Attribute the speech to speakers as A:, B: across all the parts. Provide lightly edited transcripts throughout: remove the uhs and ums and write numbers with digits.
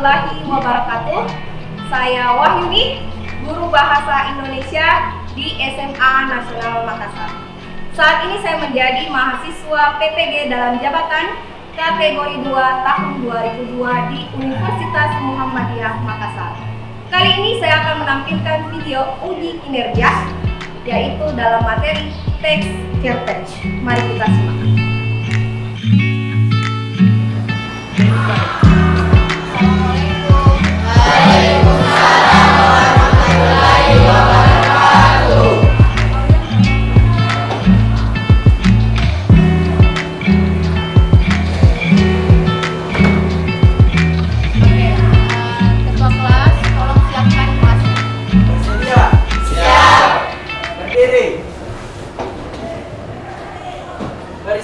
A: warahmatullahi wabarakatuh. Saya Wahyuni, guru bahasa Indonesia di SMA Nasional Makassar. Saat ini saya menjadi mahasiswa PPG dalam jabatan kategori 2 tahun 2002 di Universitas Muhammadiyah Makassar. Kali ini saya akan menampilkan video uji kinerja, yaitu dalam materi teks cerpen. Mari kita simak.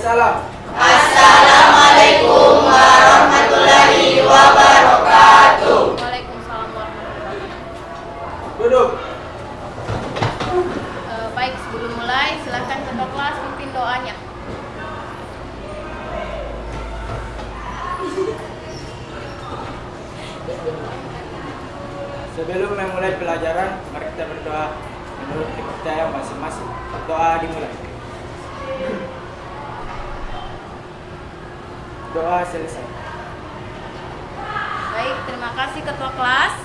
B: Salam.
C: Assalamualaikum warahmatullahi wabarakatuh.
D: Waalaikumsalam warahmatullahi wabarakatuh.
B: Duduk.
D: Baik, sebelum mulai silakan ketua kelas pimpin doanya.
B: Sebelum memulai pelajaran, mari kita berdoa menurut kepercayaan masing-masing. Doa dimulai. Doa selesai.
D: Baik, terima kasih ketua kelas.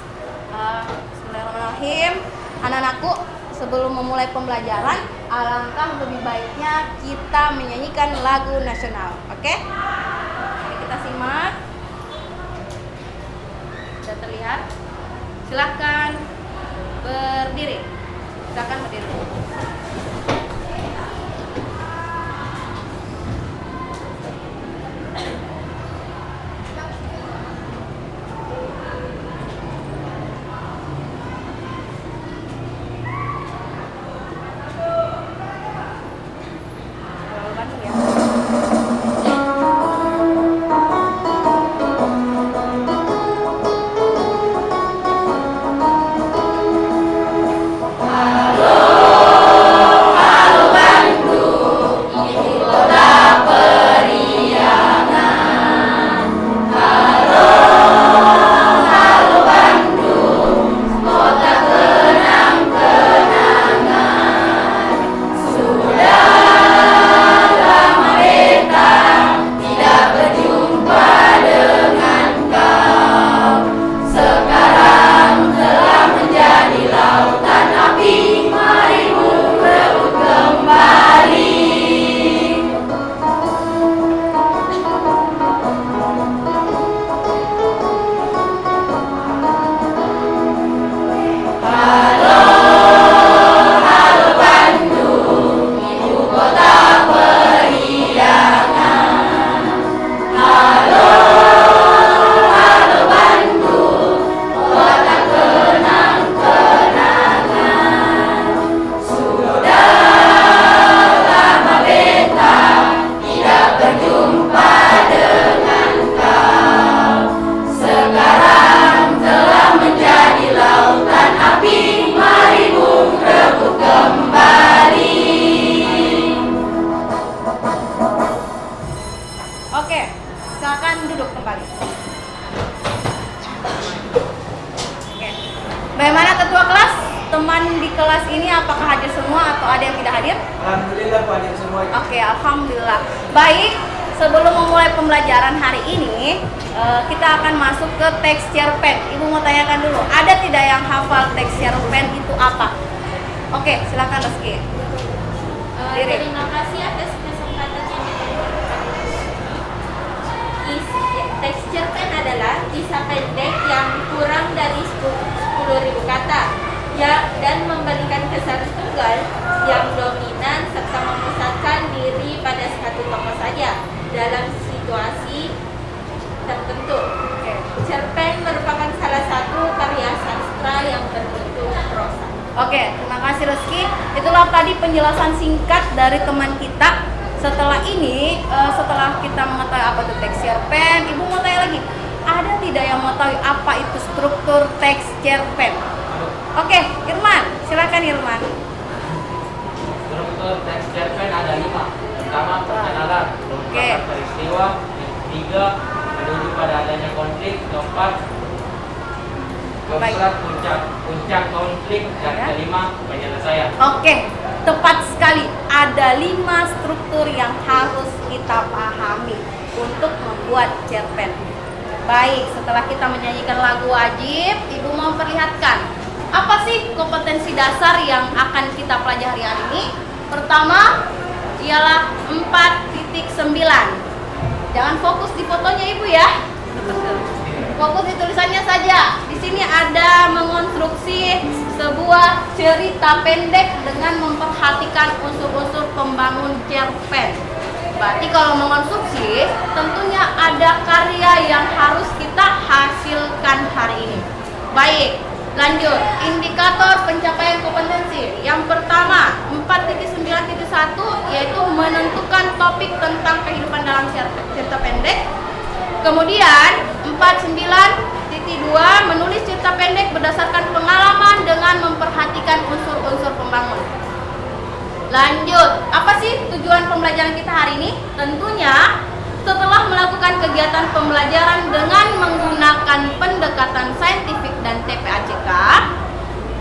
D: Bismillahirrahmanirrahim. Anak-anakku, sebelum memulai pembelajaran, alangkah lebih baiknya kita menyanyikan lagu nasional. Oke? Mari kita simak. Sudah terlihat? Silahkan berdiri. Silahkan berdiri. Silakan duduk kembali. Oke. Bagaimana ketua kelas? Teman di kelas ini apakah hadir semua atau ada yang tidak hadir?
B: Alhamdulillah Pak, hadir semua.
D: Oke, alhamdulillah. Baik, sebelum memulai pembelajaran hari ini, kita akan masuk ke teks cerpen. Ibu mau tanyakan dulu, ada tidak yang hafal teks cerpen itu apa? Oke, silakan Rizky.
C: Terima kasih atas kesempatan yang diberikan. Teks cerpen adalah kisah pendek yang kurang dari 10.000 kata dan memberikan kesan tunggal yang dominan serta memusatkan diri pada satu tokoh saja dalam situasi tertentu. Cerpen merupakan salah satu karya sastra yang berbentuk prosa.
D: Oke, terima kasih Rizky. Itulah tadi penjelasan singkat dari teman kita. Setelah ini, setelah kita mengetahui apa itu teks cerpen, Ibu mau tanya lagi, ada tidak yang mengetahui apa itu struktur teks cerpen? Oke, Irman, silakan Irman.
E: Struktur teks cerpen ada 5. Pertama, perkenalan,
D: Oke.
E: peristiwa. Yang ketiga, menuju pada adanya konflik. Keempat, keempat puncak konflik, dan
D: Ya.
E: kelima penyelesaian.
D: Oke, tepat sekali. Ada 5 struktur yang harus kita pahami untuk membuat cerpen. Baik, setelah kita menyanyikan lagu wajib, Ibu mau perlihatkan apa sih kompetensi dasar yang akan kita pelajari hari ini? Pertama, ialah 4.9. Jangan fokus di fotonya Ibu ya. Fokus di tulisannya saja. Di sini ada mengonstruksi sebuah cerita pendek dengan memperhatikan unsur-unsur pembangun cerpen. Berarti kalau mengonstruksi, tentunya ada karya yang harus kita hasilkan hari ini. Baik, lanjut. Indikator pencapaian kompetensi. Yang pertama, 4.9.1 yaitu menentukan topik tentang kehidupan dalam cerita pendek. Kemudian 49.2 menulis cerita pendek berdasarkan pengalaman dengan memperhatikan unsur-unsur pembangun. Lanjut, apa sih tujuan pembelajaran kita hari ini? Tentunya setelah melakukan kegiatan pembelajaran dengan menggunakan pendekatan saintifik dan TPACK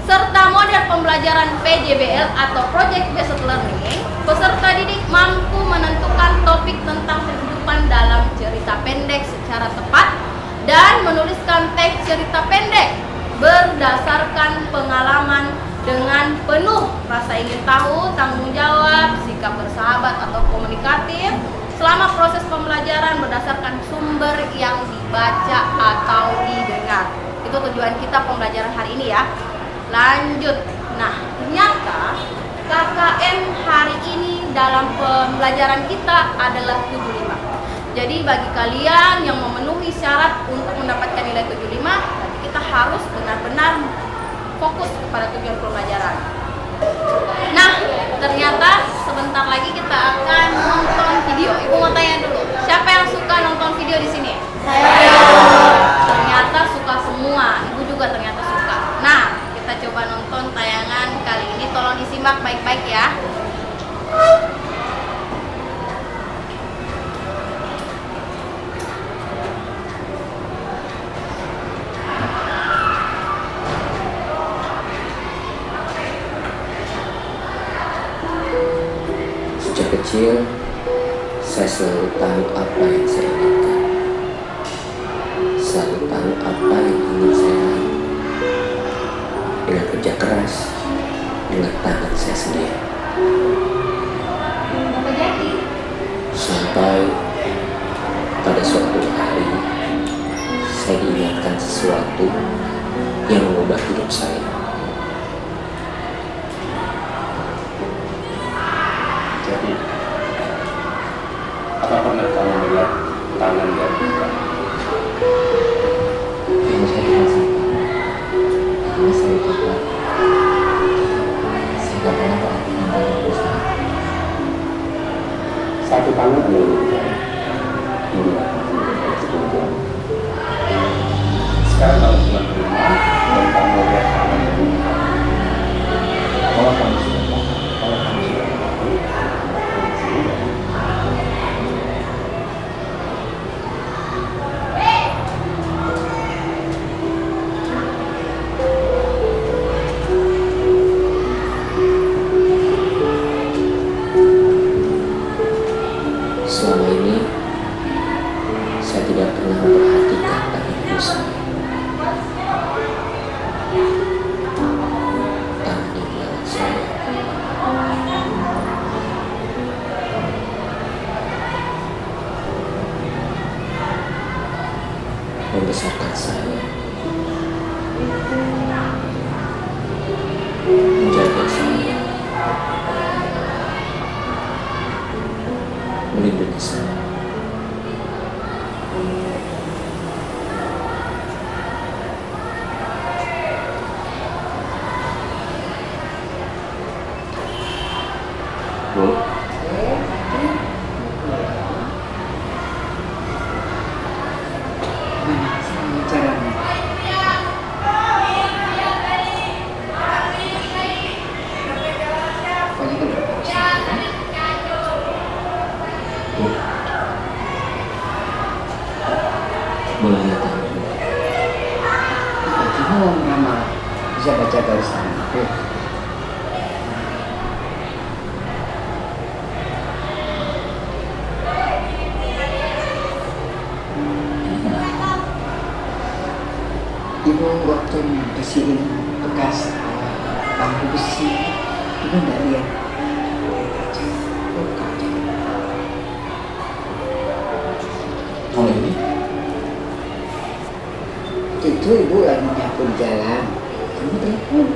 D: serta model pembelajaran PJBL atau Project Based Learning, peserta didik mampu menentukan topik tentang kehidupan dalam cerita pendek secara tepat dan menuliskan teks cerita pendek berdasarkan pengalaman dengan penuh rasa ingin tahu, tanggung jawab, sikap bersahabat atau komunikatif selama proses pembelajaran berdasarkan sumber yang dibaca atau didengar. Itu tujuan kita pembelajaran hari ini ya. Lanjut. Nah, ternyata KKM hari ini dalam pembelajaran kita adalah 75. Jadi bagi kalian yang memenuhi syarat untuk mendapatkan nilai 75, berarti kita harus benar-benar fokus kepada tujuan pembelajaran. Nah, ternyata sebentar lagi kita akan nonton video. Ibu mau tanya dulu, siapa yang suka nonton video di sini? Saya. Ternyata suka semua. Ibu juga ternyata suka. Nah, kita coba nonton tayangan kali ini. Tolong disimak baik-baik ya.
F: Sejak kecil, saya selalu tahu apa yang saya inginkan. Selalu tahu apa yang ingin saya raih. Dengan kerja keras, dengan tangan saya sendiri. Sampai pada suatu hari, saya diingatkan sesuatu yang mengubah hidup saya.
G: Jadi, apa pernah kamu melihat tangan yang buka?
F: Yang saya rasakan, karena saya dapat, saya tak pernah perhatikan dalam usaha.
G: Satu tangan adalah buka. Ini sebelum. Sekarang kamu pulang ke rumah dan kamu lihat tangan yang buka. Kalau kamu sudah paham, kalau kamu sudah tahu,
F: selama ini, saya tidak pernah memperhatikan tangan ibu saya. Tangan yang merawat saya. Membesarkan saya. Menjaga saya. Melindungi saya.
G: Bu,
F: Boleh lihat tangan ibu.
G: bisa baca garis tangan aku? Ibu waktu bersihin bekas bangku besi, ibu nggak lihat kaca, kaca.
F: Oh ini?
G: Itu ibu lagi nyapu di jalan, kamu telepon.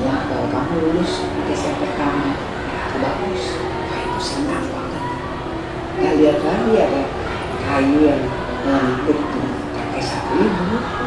G: Ya kalau kamu lulus tes pertama, itu bagus. Wah itu senang banget. Nggak lihat lagi ada kayu yang meliput pakai sapu ibu.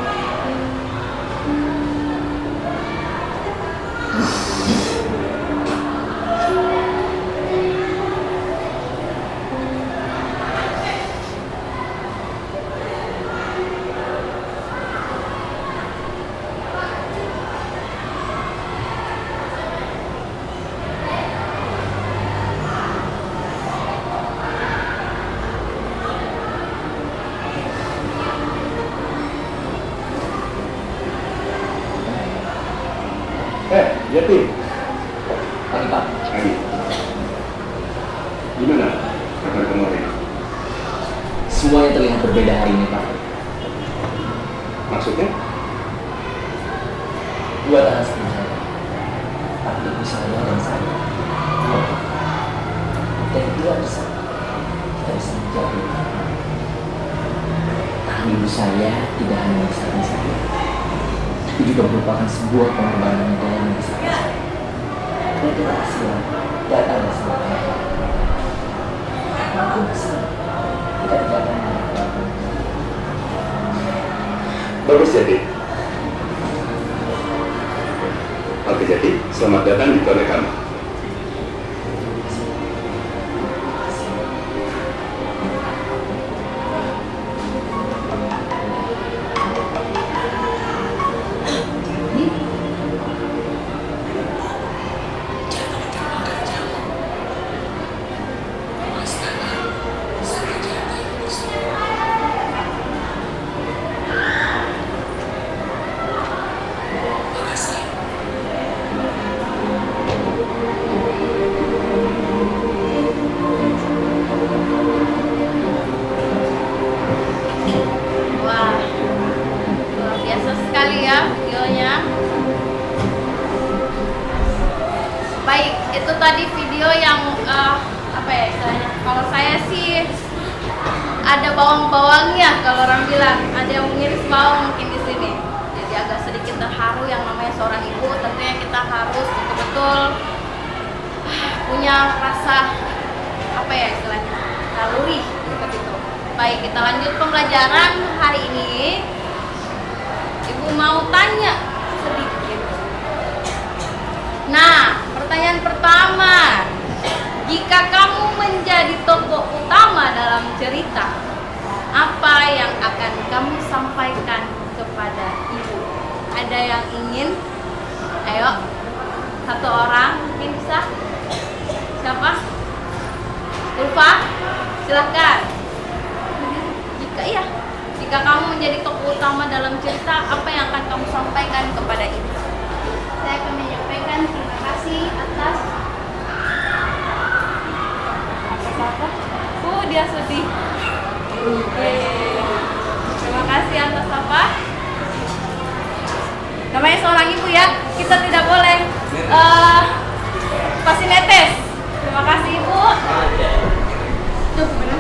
H: Yati,
F: Pagi Pak.
H: Adi, gimana kabar kemarin?
F: Semuanya terlihat berbeda hari ini Pak.
H: Maksudnya?
F: Dua tahan seperti saya. Tapi ibu saya dan saya. Dua. Dan dua bersama. Kita bisa menjadi. Tangan ibu saya tidak hanya membesarkan saya, tapi juga merupakan sebuah pengorbanan yang dalam membesarkan saya. Dan itu rahasia datang dari sebuah tempat. Aku bisa tidak datang dari apapun.
H: Bagus Yati. Oke Yati, selamat datang di keluarga kami.
D: Wah, luar biasa sekali ya videonya. Baik, itu tadi video yang apa ya istilahnya? Kalau saya sih ada bawang-bawangnya, kalau orang bilang ada yang mengiris bawang mungkin di sini. Jadi agak sedikit terharu, yang namanya seorang ibu tentunya kita harus betul-betul punya rasa apa ya istilahnya naluri seperti itu. Baik, kita lanjut pembelajaran hari ini. Ibu mau tanya sedikit. Nah, pertanyaan pertama, jika kamu menjadi tokoh utama dalam cerita, apa yang akan kamu sampaikan kepada ibu? Ada yang ingin? Ayo, satu orang mungkin bisa. Siapa? Ulfa, silahkan. Jika kamu menjadi tokoh utama dalam cerita, apa yang akan kamu sampaikan kepada ibu?
I: Saya akan menyampaikan terima kasih atas
D: apa? Dia sedih. Terima kasih atas apa? Namanya seorang ibu ya, kita tidak boleh pasti netes. Terima kasih ibu. Tuh, benar.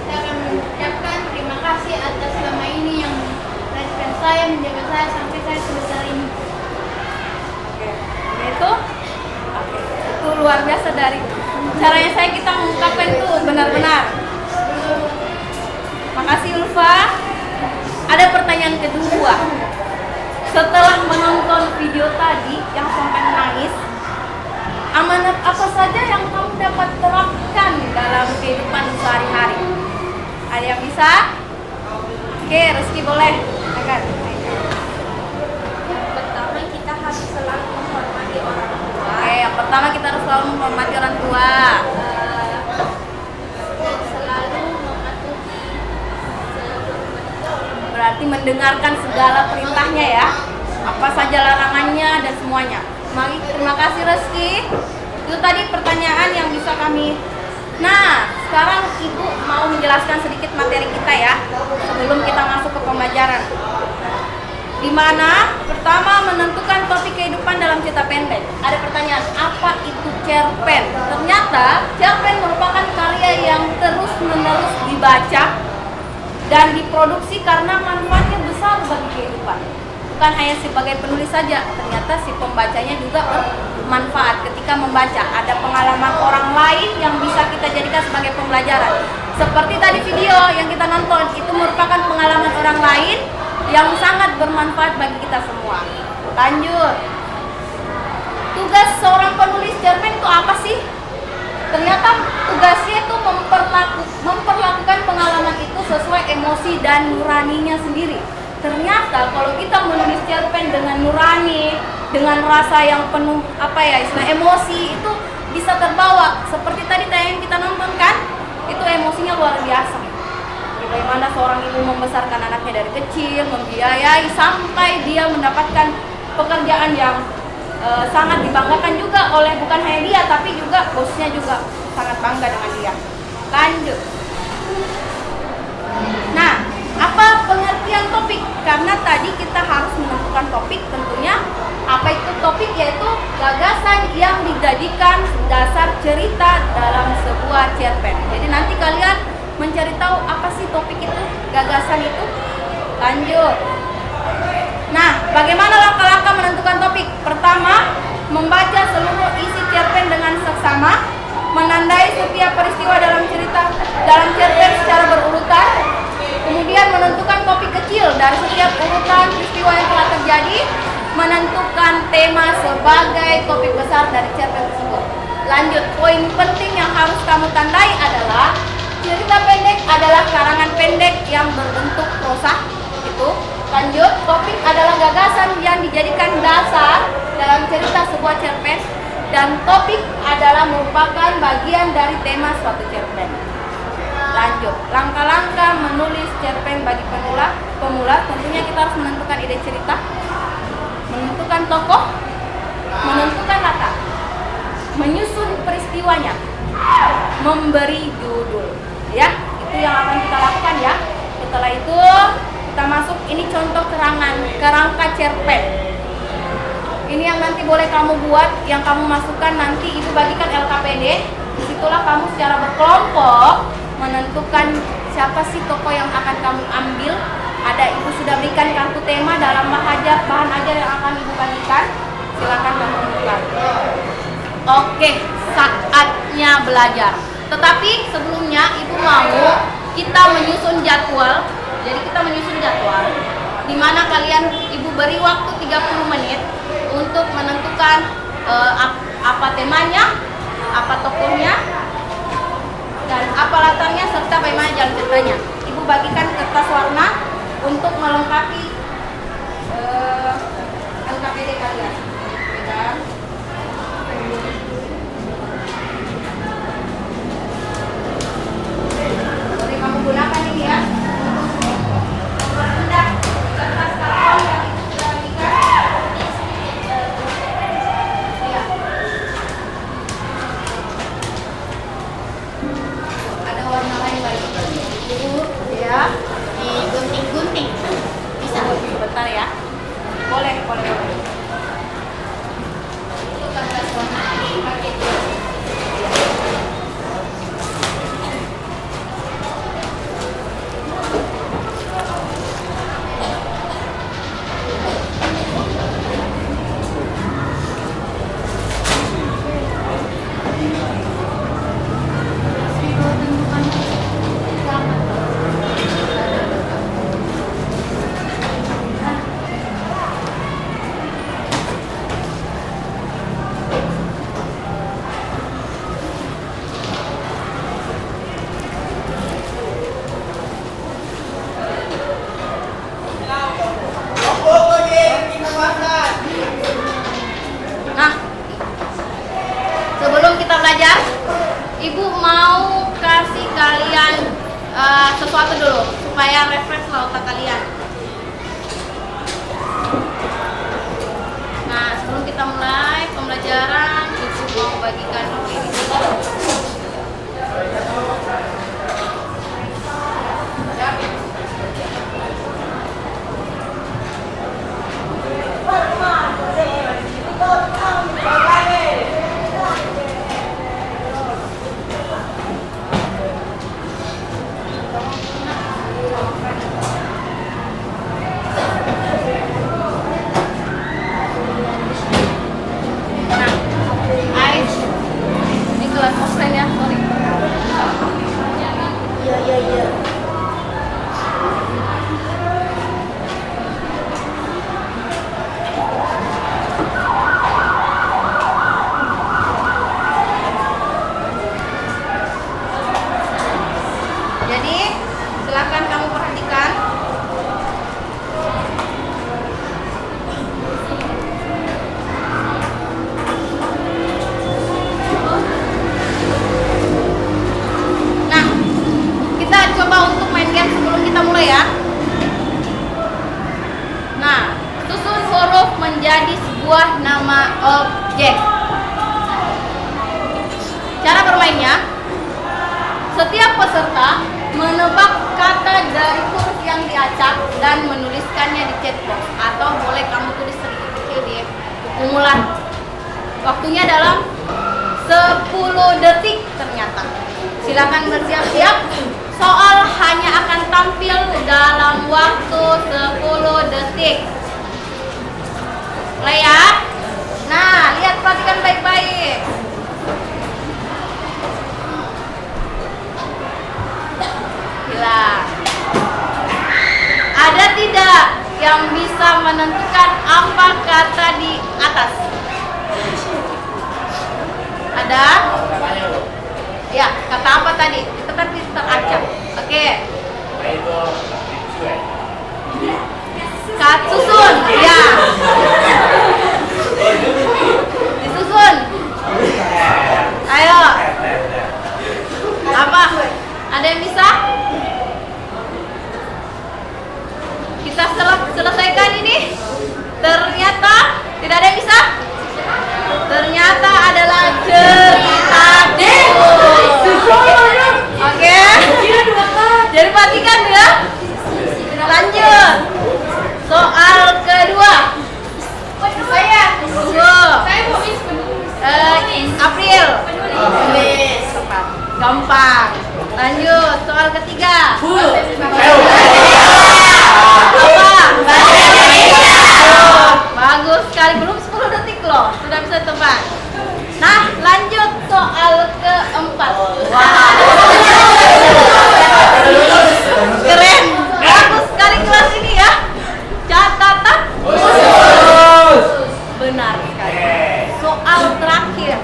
I: Saya akan mengucapkan terima kasih atas selama ini yang melahirkan saya, menjaga saya sampai saya sebesar ini.
D: Itu luar biasa dari caranya kita mengungkapkan itu benar-benar. Makasih Ulfa. Ada pertanyaan kedua. Setelah menonton video tadi yang sampai menangis, amanat apa saja yang kamu dapat terapkan dalam kehidupan sehari-hari? Ada yang bisa? Oke, Rizky boleh.
C: Pertama, kita harus selalu
D: mendengarkan segala perintahnya ya. Apa saja larangannya dan semuanya. Mari, terima kasih Reski. Itu tadi pertanyaan yang bisa kami. Nah, sekarang Ibu mau menjelaskan sedikit materi kita ya, sebelum kita masuk ke pembelajaran. Di mana pertama menentukan topik kehidupan dalam cerita pendek. Ada pertanyaan, apa itu cerpen? Ternyata cerpen merupakan karya yang terus-menerus dibaca dan diproduksi karena manfaatnya besar bagi kehidupan. Bukan hanya sebagai penulis saja, ternyata si pembacanya juga bermanfaat ketika membaca. Ada pengalaman orang lain yang bisa kita jadikan sebagai pembelajaran. Seperti tadi video yang kita nonton, itu merupakan pengalaman orang lain yang sangat bermanfaat bagi kita semua. Lanjut. Tugas seorang penulis cerpen itu apa sih? Ternyata tugasnya itu memperlakukan pengalaman itu sesuai emosi dan nuraninya sendiri. Ternyata kalau kita menulis cerpen dengan nurani, dengan rasa yang penuh istilah emosi, itu bisa terbawa. Seperti tadi yang kita nonton kan, itu emosinya luar biasa. Bagaimana seorang ibu membesarkan anaknya dari kecil, membiayai sampai dia mendapatkan pekerjaan yang sangat dibanggakan juga oleh bukan hanya dia, tapi juga bosnya juga sangat bangga dengan dia. Lanjut. Nah, apa pengertian topik? Karena tadi kita harus menentukan topik, tentunya apa itu topik, yaitu gagasan yang dijadikan dasar cerita dalam sebuah cerpen. Jadi nanti kalian mencari tahu apa sih topik itu, gagasan itu. Lanjut. Nah, bagaimana langkah-langkah menentukan topik? Pertama, membaca seluruh isi cerpen dengan seksama, menandai setiap peristiwa dalam cerpen secara berurutan, kemudian menentukan topik kecil dari setiap urutan peristiwa yang telah terjadi, menentukan tema sebagai topik besar dari cerpen tersebut. Lanjut, poin penting yang harus kamu tandai adalah cerita pendek adalah karangan pendek yang berbentuk prosa. Itu. Lanjut, topik adalah gagasan yang dijadikan dasar dalam cerita sebuah cerpen, dan topik adalah merupakan bagian dari tema suatu cerpen. Lanjut, langkah-langkah menulis cerpen bagi pemula, tentunya kita harus menentukan ide cerita, menentukan tokoh, menentukan latar, menyusun peristiwanya, memberi judul. Ya, itu yang akan kita lakukan ya. Setelah itu kita masuk, ini contoh kerangka cerpen. Ini yang nanti boleh kamu buat, yang kamu masukkan nanti Ibu bagikan LKPD. Disitulah kamu secara berkelompok menentukan siapa sih tokoh yang akan kamu ambil. Ada Ibu sudah berikan kartu tema dalam bahan ajar yang akan Ibu bagikan. Silakan kamu tentukan. Oke, saatnya belajar. Tetapi sebelumnya Ibu mau kita menyusun jadwal. Jadi kita menyusun jadwal di mana kalian Ibu beri waktu 30 menit untuk menentukan apa temanya, apa tokohnya, dan apa latarnya, serta bagaimana jalan ceritanya. Ibu bagikan kertas warna untuk melengkapi LKPD kalian. Pegang. Boleh kamu gunakan ini ya.
I: Digunting-gunting bisa.
D: Sebentar ya. Boleh. mau bagikan ini. Ini kelas offline ya, sorry.
I: Iya.
D: Jadi silakan kamu perhatikan. Nah, kita coba untuk main game sebelum kita mulai ya. Nah, susun huruf menjadi sebuah nama objek. Cara bermainnya, setiap peserta menebak kata dari huruf yang diacak dan menuliskannya di chatbox, atau boleh kamu tulis sedikit kecil di buku mulan. Waktunya dalam 10 detik ternyata. Silakan bersiap-siap. Soal hanya akan tampil dalam waktu 10 detik. Mulai ya. Nah, lihat, perhatikan baik-baik. Ada tidak yang bisa menentukan apa kata di atas? Ada? Ya, kata apa tadi? Itu kan teracak. Oke. Kat susun. Ya. Disusun. Ayo. Apa? Ada yang bisa? Kita selesaikan ini. Ternyata tidak ada yang bisa. Ternyata adalah cerita Oke. Jadi perhatikan ya. Lanjut. Soal kedua. Saya mau April. Tepat. Gampang. Lanjut. Soal ketiga. Bagus sekali, belum 10 detik loh, sudah bisa tebak. Nah, lanjut soal keempat. Keren, bagus sekali kelas ini ya. Catatan benar sekali. Soal terakhir.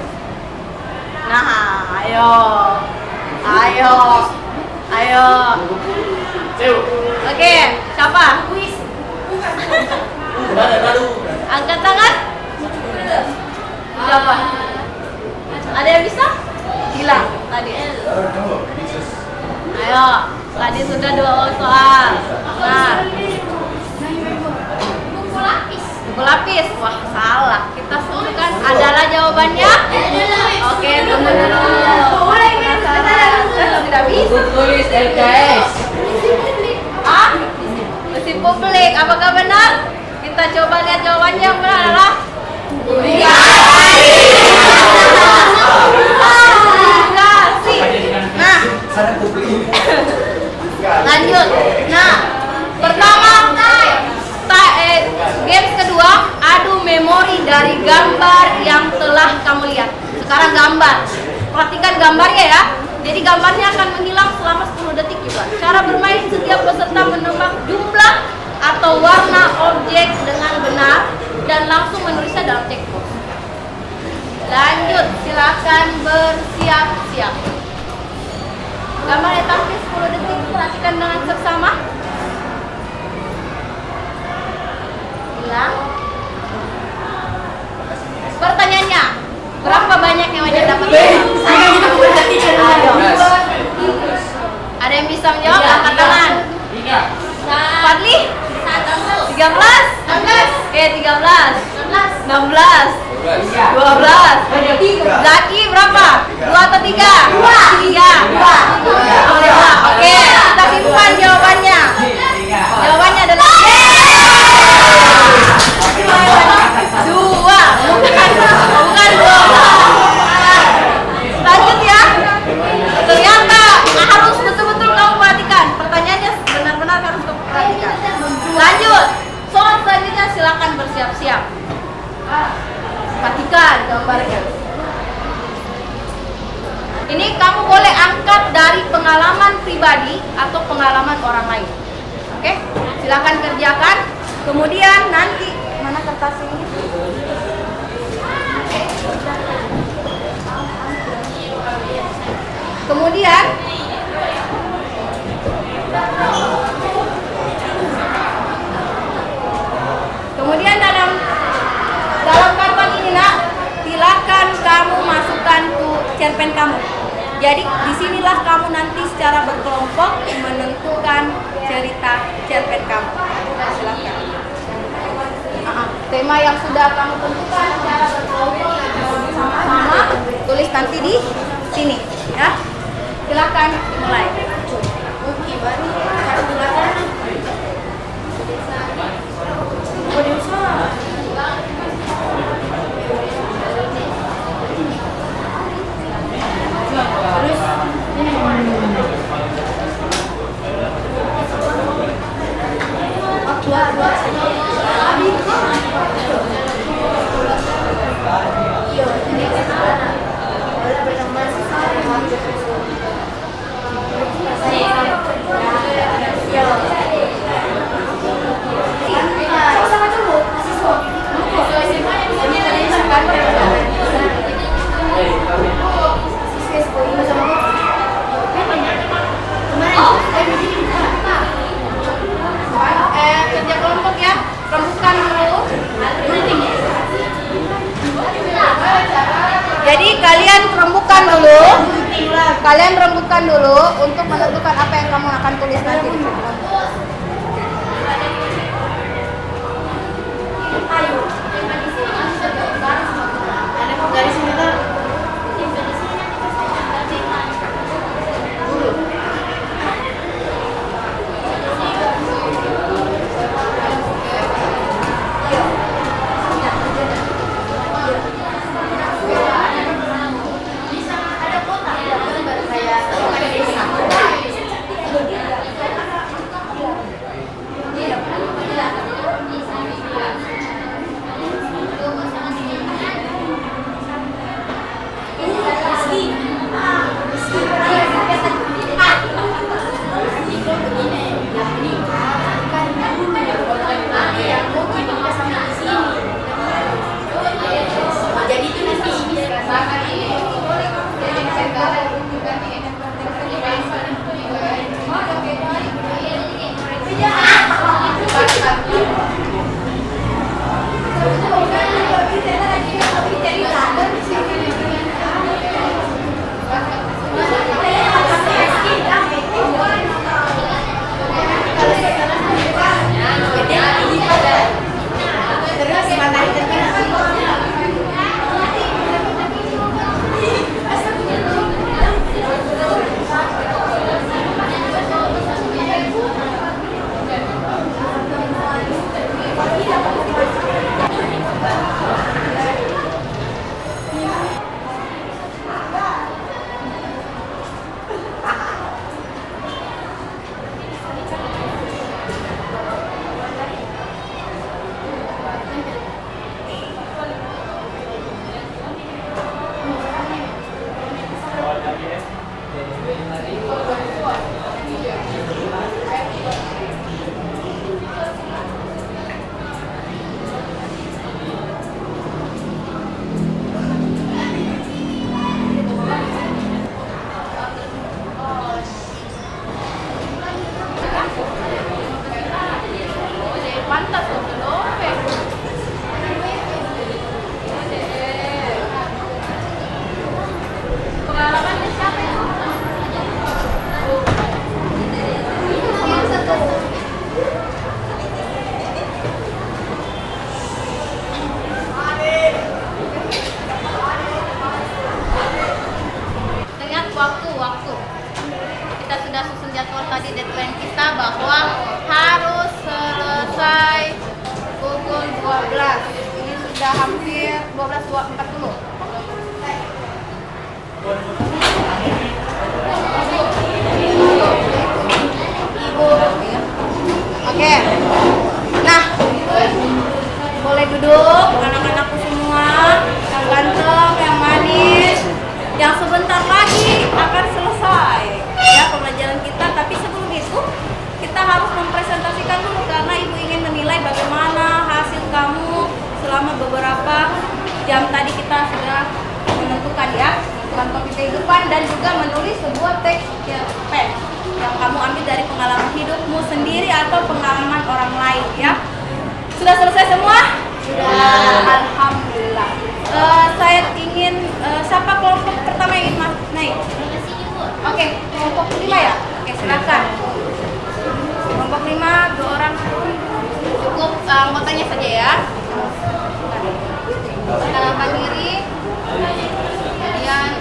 D: Nah, ayo. Oke, siapa? Angkat tangan. Siapa? Ada yang bisa? Hilang tadi. Ayo, tadi sudah 2 soal. Nah, buku lapis. Wah, salah. Kita sebutkan adalah jawabannya. Oke, tunggu dulu. Tidak bisa.
E: Tulis LKS.
D: Mesin publik, apakah benar? Kita coba lihat jawabannya. Yang benar adalah Nah, lanjut. Nah, pertama, games kedua, adu memori dari gambar yang telah kamu lihat. Sekarang gambar. Perhatikan gambarnya ya. Jadi gambarnya akan menghilang selama 10 detik juga. Cara bermain, setiap peserta menebak jumlah atau warna objek dengan benar dan langsung menulisnya dalam checkbox. Lanjut, silakan bersiap-siap. Gambarnya tampil 10 detik, perhatikan dengan seksama. Hilang. Pertanyaannya, berapa banyak yang wajib dapat? Ayo. Ada yang bisa menjawab? Angkat tangan. Fadli? 13? Oke, 13. 16. 12. Zaki berapa? 2 atau 3? 3. Oke, kita simpan jawabannya. Jawabannya adalah 2. Bukan 12. Lanjut ya. Ternyata harus betul-betul kamu perhatikan. Pertanyaannya benar-benar harus kamu perhatikan. Lanjut. Soal selanjutnya silakan bersiap-siap. Perhatikan gambarnya. Ini kamu boleh angkat dari pengalaman pribadi atau pengalaman orang lain. Oke? Silakan kerjakan. Kemudian nanti mana kertas ini? Kemudian dalam karton ini nak, silakan kamu masukkan ke cerpen kamu. Jadi disinilah kamu nanti secara berkelompok menentukan cerita cerpen kamu. Silakan. Tema yang sudah kamu tentukan secara berkelompok bersama-sama tulis nanti di sini, ya. Silakan mulai. Oke, baru kartu belakang. Kerja kelompok ya, rembukan dulu. Jadi kalian rembukan dulu untuk menentukan apa yang kamu akan tulis nanti di sini. Dari sini kan? menit 12.40. Ibu. Oke. Nah, boleh duduk anak-anakku semua, yang ganteng, yang manis, yang sebentar lagi akan selesai ya pembelajaran kita. Tapi sebelum itu kita harus mempresentasikan dulu karena ibu ingin menilai bagaimana hasil kamu selama beberapa jam tadi. Kita sudah menentukan ya, menentukan topik kehidupan dan juga menulis sebuah teks cerpen yang kamu ambil dari pengalaman hidupmu sendiri atau pengalaman orang lain ya. Sudah selesai semua? Sudah. Alhamdulillah. Saya ingin siapa kelompok pertama yang ingin naik? Oke, kelompok 5 ya? Oke, silakan. Kelompok 5, 2 orang cukup, anggotanya saja ya. Perkenalkan diri. Kemudian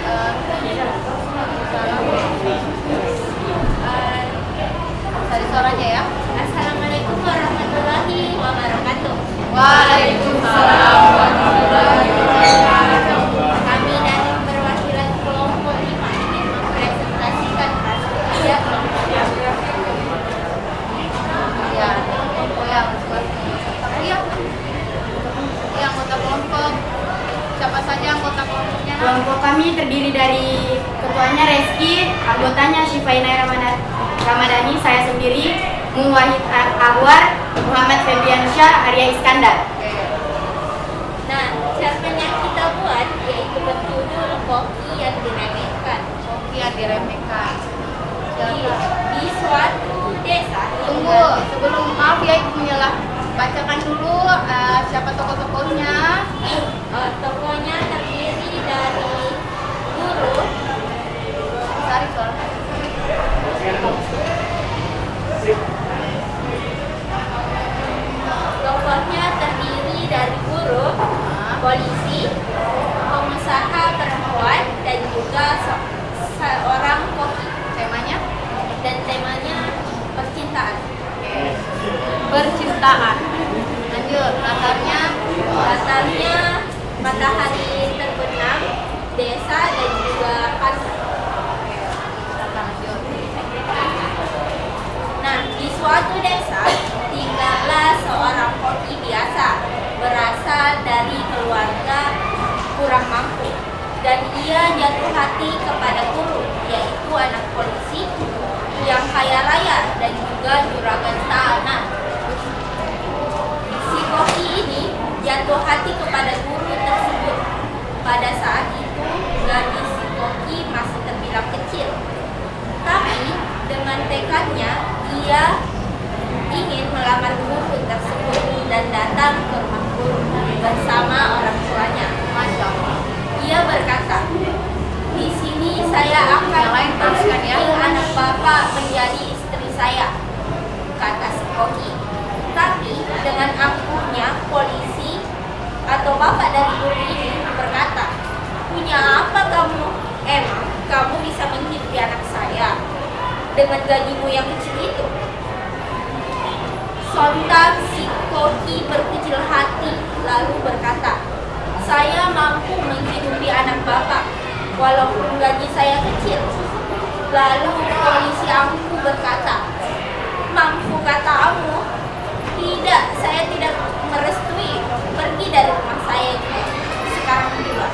D: dari suaranya ya.
C: Assalamualaikum warahmatullahi wabarakatuh.
D: Waalaikumsalam warahmatullahi wabarakatuh.
C: Kami dari perwakilan kelompok 5 ingin mempresentasikan hasil kerja kelompok.
D: Ya, kelompok yang iya. Iya, anggota kelompok. Siapa saja anggota kelompoknya?
I: Kelompok kami terdiri dari ketuanya Reski, anggotanya Syifaina Ramadhani, saya sendiri, Wahid Ahwar, Muhammad Febriansyah, Arya Iskandar.
C: Nah, cerpen yang kita buat yaitu berjudul Koki yang Diremehkan.
D: Koki yang diremehkan.
C: Di suatu desa.
D: Tunggu, sebelum maaf ya ibu menyalah. Bacakan dulu siapa tokoh-tokohnya.
C: Tokohnya terdiri dari guru,
D: Cari soal.
C: tokohnya terdiri dari guru, polisi, pengusaha perempuan, dan juga seorang koki.
D: Temanya?
C: Dan temanya percintaan.
D: Percintaan. Lanjut, latarnya
C: matahari terbenam, desa, dan juga pasar. Nah, di suatu desa tinggallah seorang koki biasa, berasal dari keluarga kurang mampu, dan ia jatuh hati kepada guru, yaitu anak polisi yang kaya raya dan juga juragan tanah. Si koki ini jatuh hati kepada guru tersebut. Pada saat itu gaji si koki masih terbilang kecil, tapi dengan tekadnya ia ingin melamar guru tersebut dan datang ke rumah guru bersama orang tuanya.
D: Masya Allah.
C: Ia berkata, "Di sini saya akan mempersiapkan anak bapak menjadi istri saya," kata si koki. Tapi dengan angkuhnya polisi atau bapak dari guru ini berkata, "Punya apa kamu? Emang kamu bisa menghidupi anak saya dengan gajimu yang kecil itu?" Sontak si koki berkecil hati lalu berkata, "Saya mampu menghidupi anak bapak walaupun gaji saya kecil." Lalu polisi angkuh berkata, "Mampu katamu? Tidak, saya tidak merestui. Pergi dari rumah saya sekarang juga."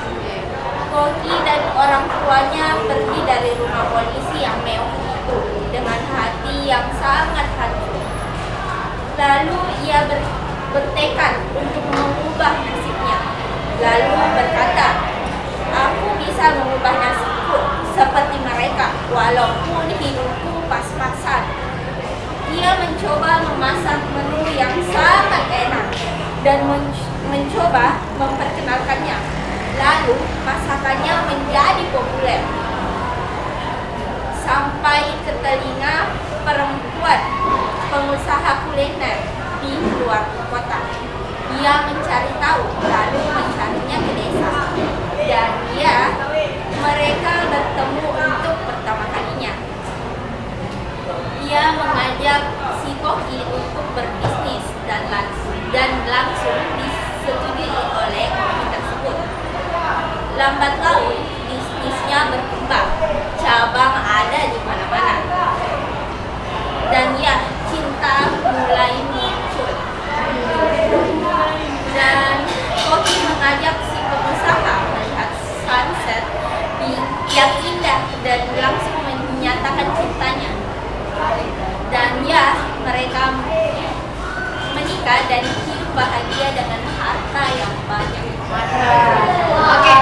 C: Koki dan orang tuanya pergi dari rumah polisi yang mewah itu dengan hati yang sangat hancur. Lalu ia bertekad untuk mengubah nasibnya. Lalu berkata, "Aku bisa mengubah nasibku seperti mereka walaupun hidupku pas-pasan." Ia mencoba memasak menu yang sangat enak dan mencoba memperkenalkannya. Lalu masakannya menjadi populer sampai ke telinga perempuan pengusaha kuliner di luar kota. Ia mencari tahu lalu mencarinya ke desa, dan mereka bertemu untuk pertama kalinya. Ia mengajak si koki untuk berbisnis dan langsung disetujui oleh koki lambat laun bisnisnya berkembang, cabang ada di mana-mana. Dan ya, cinta mulai muncul. Dan Koki mengajak si pengusaha melihat sunset yang indah dan langsung menyatakan cintanya. Dan ya, mereka menikah dan hidup bahagia dengan harta yang banyak.
D: Oke.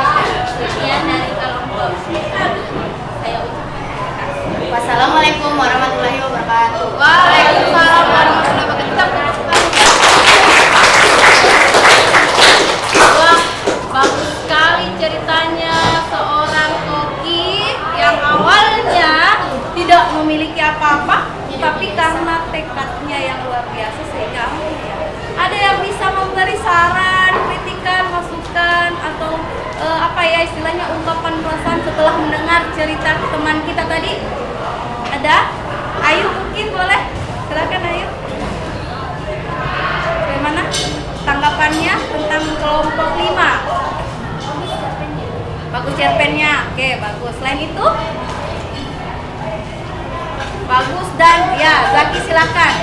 C: Sekian dari kelompok kami. Saya ucapkan terima kasih.
I: Wassalamualaikum warahmatullahi wabarakatuh.
D: Waalaikumsalam warahmatullahi wabarakatuh. Wah, bagus sekali ceritanya seorang koki yang awalnya tidak memiliki apa-apa, tapi karena tekadnya yang luar biasa sehingga ada yang bisa memberi saran, kritikan, masukan atau istilahnya ungkapan perasaan setelah mendengar cerita teman kita tadi. Ada? Ayu mungkin boleh? Silakan Ayu. Bagaimana tanggapannya tentang kelompok 5? Bagus cerpennya. Oke, bagus. Selain itu? Bagus dan ya, Zaki silakan.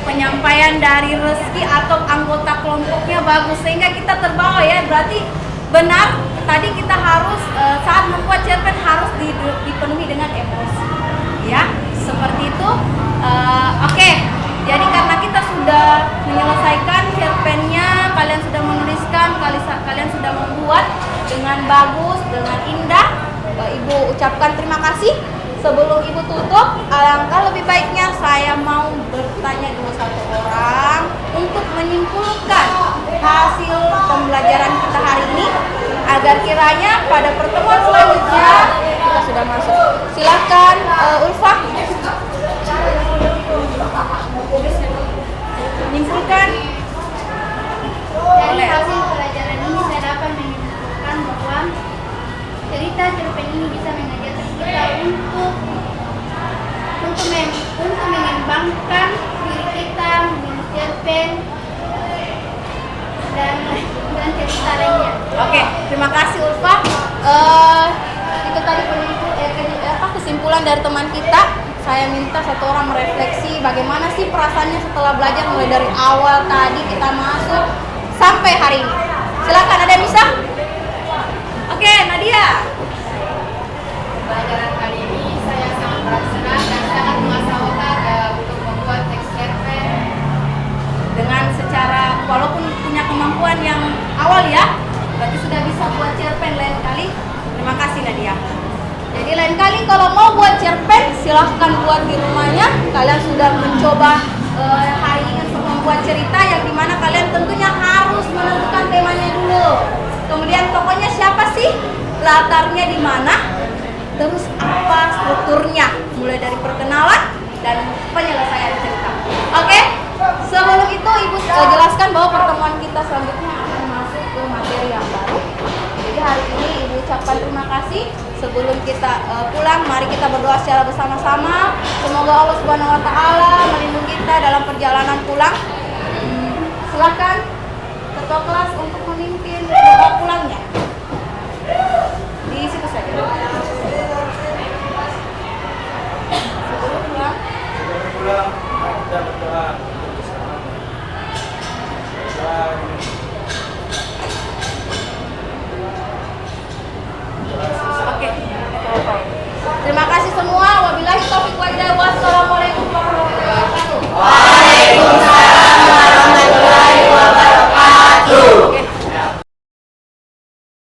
D: Penyampaian dari Reski atau anggota kelompoknya bagus sehingga kita terbawa ya. Berarti benar tadi kita harus saat membuat cerpen harus dipenuhi dengan emosi. Ya, seperti itu. Oke. Jadi karena kita sudah menyelesaikan cerpennya, kalian sudah menuliskan, kalian sudah membuat dengan bagus, dengan indah. Ibu ucapkan terima kasih. Sebelum Ibu tutup, alangkah lebih baiknya saya mau bertanya dulu satu orang untuk menyimpulkan hasil pembelajaran kita hari ini agar kiranya pada pertemuan selanjutnya kita sudah masuk. Silakan Ulfa. Menyimpulkan.
I: Dari hasil pelajaran ini saya dapat menyimpulkan bahwa cerita cerpen ini bisa mengajarkan kita untuk mengembangkan diri kita, menulis cerpen dan cerita lainnya.
D: Oke, terima kasih Ulfa. Itu tadi kesimpulan dari teman kita. Saya minta satu orang merefleksi bagaimana sih perasaannya setelah belajar mulai dari awal tadi kita masuk sampai hari ini. Silakan, ada yang bisa? Oke, Nadia.
I: Pelajaran kali ini saya sangat senang dan sangat mengasah otak untuk membuat teks cerpen.
D: Dengan secara walaupun punya kemampuan yang awal ya, berarti sudah bisa buat cerpen lain kali. Terima kasih Nadia. Jadi lain kali kalau mau buat cerpen silahkan buat di rumahnya. Kalian sudah mencoba hari ini untuk membuat cerita yang dimana kalian tentunya harus menentukan temanya dulu. Kemudian tokohnya siapa sih? Latarnya di mana? Terus apa strukturnya? Mulai dari perkenalan dan penyelesaian cerita. Oke? Sebelum itu Ibu jelaskan bahwa pertemuan kita selanjutnya akan masuk ke materi yang baru. Jadi hari ini Ibu ucapkan terima kasih. Sebelum kita pulang, mari kita berdoa secara bersama-sama. Semoga Allah Subhanahu wa taala melindungi kita dalam perjalanan pulang. Silakan ketua kelas untuk memimpin